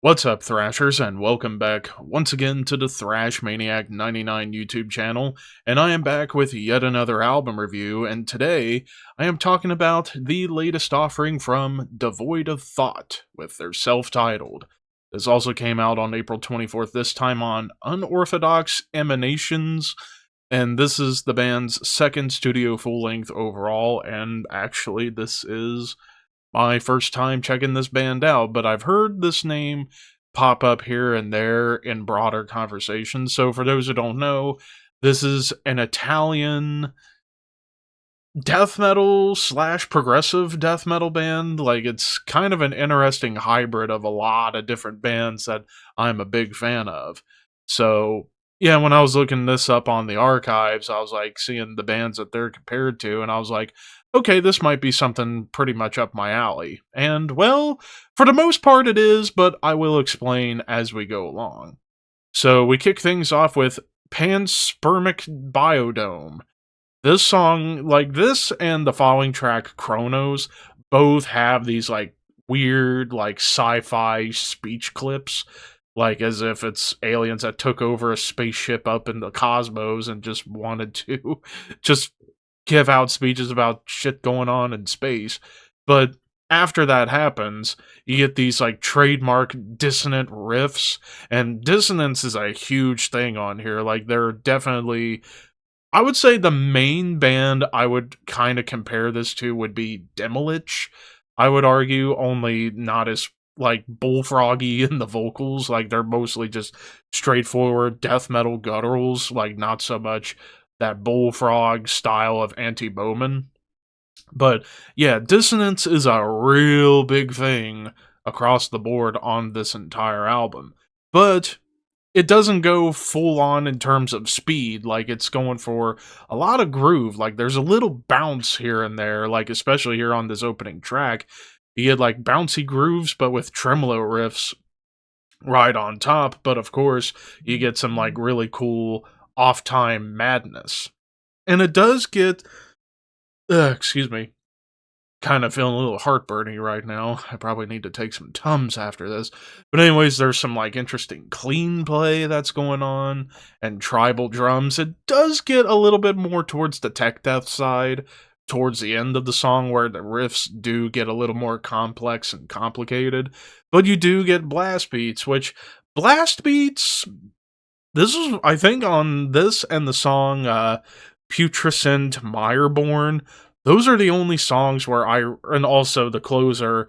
What's up, Thrashers, and welcome back once again to the Thrash Maniac 99 YouTube channel. And I am back with yet another album review, and today I am talking about the latest offering from Devoid of Thought with their self-titled. This also came out on April 24th, this time on Unorthodox Emanations, and this is the band's second studio full-length overall, and actually this is my first time checking this band out, but I've heard this name pop up here and there in broader conversations. So, for those who don't know, this is an Italian death metal slash progressive death metal band. Like, it's kind of an interesting hybrid of a lot of different bands that I'm a big fan of. So, yeah, when I was looking this up on the archives, I was like seeing the bands that they're compared to, and I was like, okay, this might be something pretty much up my alley. And, well, for the most part it is, but I will explain as we go along. So, we kick things off with Panspermic Biodome. This song, like this and the following track, Chronos, both have these like weird, like sci-fi speech clips, like as if it's aliens that took over a spaceship up in the cosmos and just wanted to just give out speeches about shit going on in space. But after that happens, you get these like trademark dissonant riffs, and dissonance is a huge thing on here. Like, they're definitely, I would say the main band I would kind of compare this to would be Demolich. I would argue, only not as like bullfroggy in the vocals. Like, they're mostly just straightforward death metal gutturals, like not so much that bullfrog style of anti-Bowman. But yeah, dissonance is a real big thing across the board on this entire album. But it doesn't go full on in terms of speed. Like, it's going for a lot of groove. Like, there's a little bounce here and there, like especially here on this opening track. You get like bouncy grooves, but with tremolo riffs right on top. But of course, you get some like really cool off time madness. And it does get, excuse me, kind of feeling a little heartburny right now. I probably need to take some Tums after this. But anyways, there's some like interesting clean play that's going on and tribal drums. It does get a little bit more towards the tech death side towards the end of the song, where the riffs do get a little more complex and complicated. But you do get blast beats, which blast beats, this is, I think, on this and the song Putrescent Mireborn, those are the only songs where and also the closer,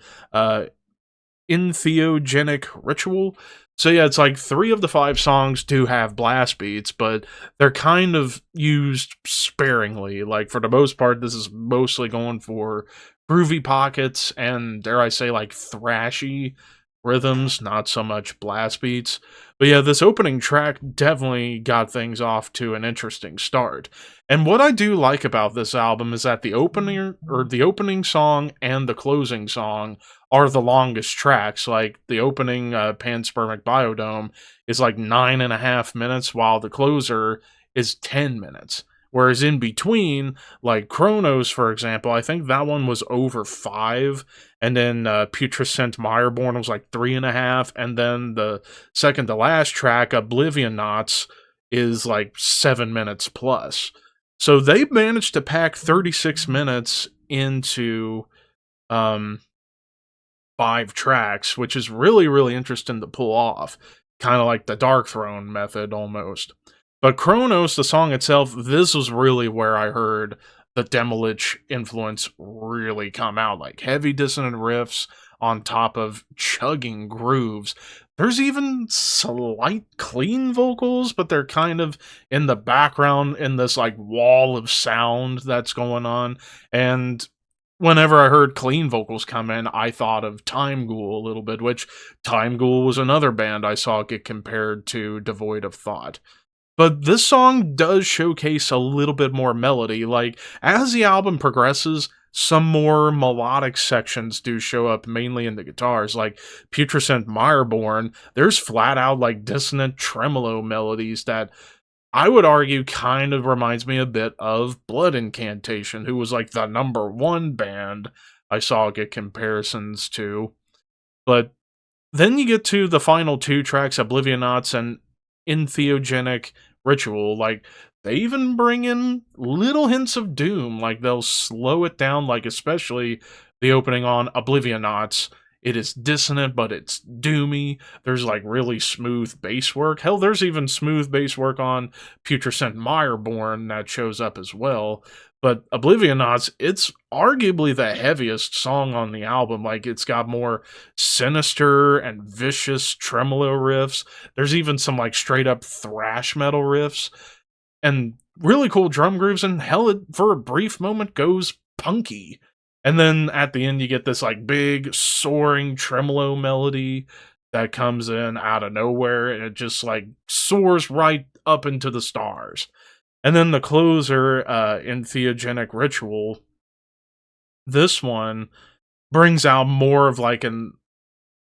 Entheogenic Ritual. So yeah, it's like 3 of the 5 songs do have blast beats, but they're kind of used sparingly. Like, for the most part, this is mostly going for groovy pockets and, dare I say, like thrashy rhythms, not so much blast beats. But yeah, this opening track definitely got things off to an interesting start. And what I do like about this album is that the opening song and the closing song are the longest tracks. Like, the opening Panspermic Biodome is like 9.5 minutes, while the closer is 10 minutes. Whereas in between, like Chronos, for example, I think that one was over 5, and then Putrescent Mireborn was like 3.5, and then the second to last track, Oblivion Knots, is like 7 minutes plus. So they managed to pack 36 minutes into um, 5 tracks, which is really, really interesting to pull off. Kind of like the Dark Throne method, almost. But Chronos, the song itself, this was really where I heard the Demolich influence really come out. Like, heavy dissonant riffs on top of chugging grooves. There's even slight clean vocals, but they're kind of in the background in this like wall of sound that's going on. And whenever I heard clean vocals come in, I thought of Time Ghoul a little bit, which Time Ghoul was another band I saw get compared to Devoid of Thought. But this song does showcase a little bit more melody. Like, as the album progresses, some more melodic sections do show up, mainly in the guitars. Like Putrescent Mireborn, there's flat out like dissonant tremolo melodies that I would argue kind of reminds me a bit of Blood Incantation, who was like the number 1 band I saw get comparisons to. But Then you get to the final two tracks, Oblivionauts and Entheogenic Ritual. Like, they even bring in little hints of doom. Like, they'll slow it down, like, especially the opening on Oblivionauts. It is dissonant, but it's doomy. There's, like, really smooth bass work. Hell, there's even smooth bass work on Putrescent Mireborn that shows up as well. But Oblivionauts, it's arguably the heaviest song on the album. Like, it's got more sinister and vicious tremolo riffs. There's even some like straight up thrash metal riffs and really cool drum grooves. And hell, it for a brief moment goes punky. And then at the end, you get this like big soaring tremolo melody that comes in out of nowhere, and it just like soars right up into the stars. And then the closer, in Theogenic Ritual, this one brings out more of like an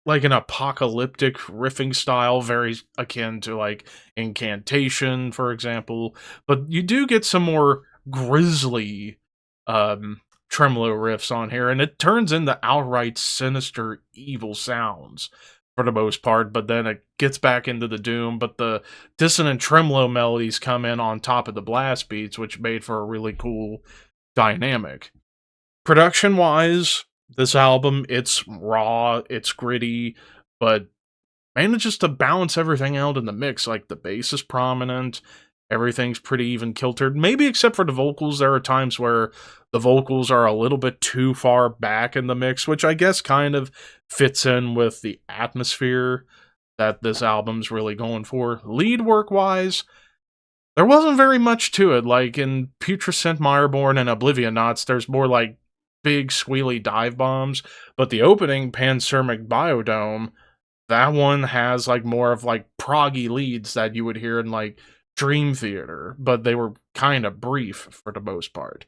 apocalyptic riffing style, very akin to like Incantation, for example. But you do get some more grisly tremolo riffs on here, and it turns into outright sinister, evil sounds for the most part. But then it gets back into the doom. But the dissonant tremolo melodies come in on top of the blast beats, which made for a really cool dynamic. Production wise, this album, it's raw, it's gritty, but manages to balance everything out in the mix. Like, the bass is prominent, everything's pretty even kiltered. Maybe except for the vocals, there are times where the vocals are a little bit too far back in the mix, which I guess kind of fits in with the atmosphere that this album's really going for. Lead work wise, there wasn't very much to it. Like in Putrescent Mireborn and Oblivionauts, there's more like big squealy dive bombs, but the opening Pansermic Biodome, that one has like more of like proggy leads that you would hear in like Dream Theater, but they were kind of brief for the most part.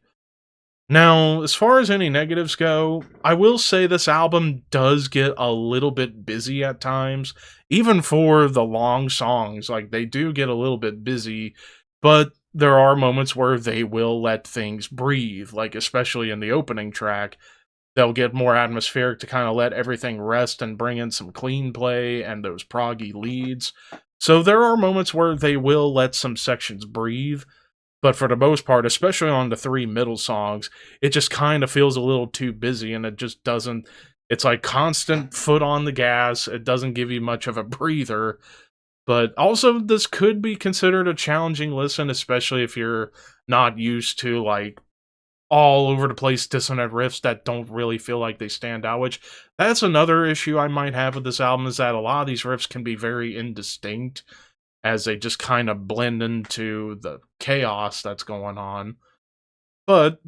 Now, as far as any negatives go, I will say this album does get a little bit busy at times, even for the long songs. Like, they do get a little bit busy, but there are moments where they will let things breathe, like, especially in the opening track. They'll get more atmospheric to kind of let everything rest and bring in some clean play and those proggy leads. So there are moments where they will let some sections breathe, but for the most part, especially on the three middle songs, it just kind of feels a little too busy, and it just doesn't. It's like constant foot on the gas. It doesn't give you much of a breather. But also, this could be considered a challenging listen, especially if you're not used to like all over the place dissonant riffs that don't really feel like they stand out. Which, that's another issue I might have with this album, is that a lot of these riffs can be very indistinct as they just kind of blend into the chaos that's going on. But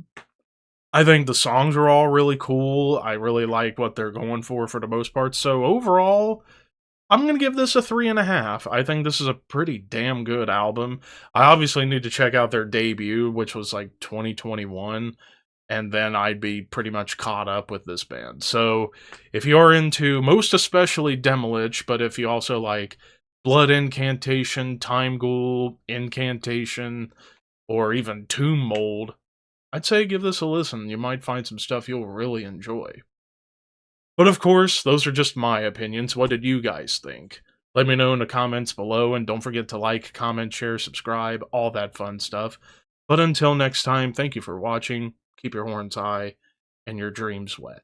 I think the songs are all really cool. I really like what they're going for the most part. So overall, I'm going to give this a 3.5. I think this is a pretty damn good album. I obviously need to check out their debut, which was like 2021, and then I'd be pretty much caught up with this band. So if you're into most especially Demolich, but if you also like Blood Incantation, Time Ghoul, Incantation, or even Tomb Mold, I'd say give this a listen. You might find some stuff you'll really enjoy. But of course, those are just my opinions. What did you guys think? Let me know in the comments below, and don't forget to like, comment, share, subscribe, all that fun stuff. But until next time, thank you for watching, keep your horns high, and your dreams wet.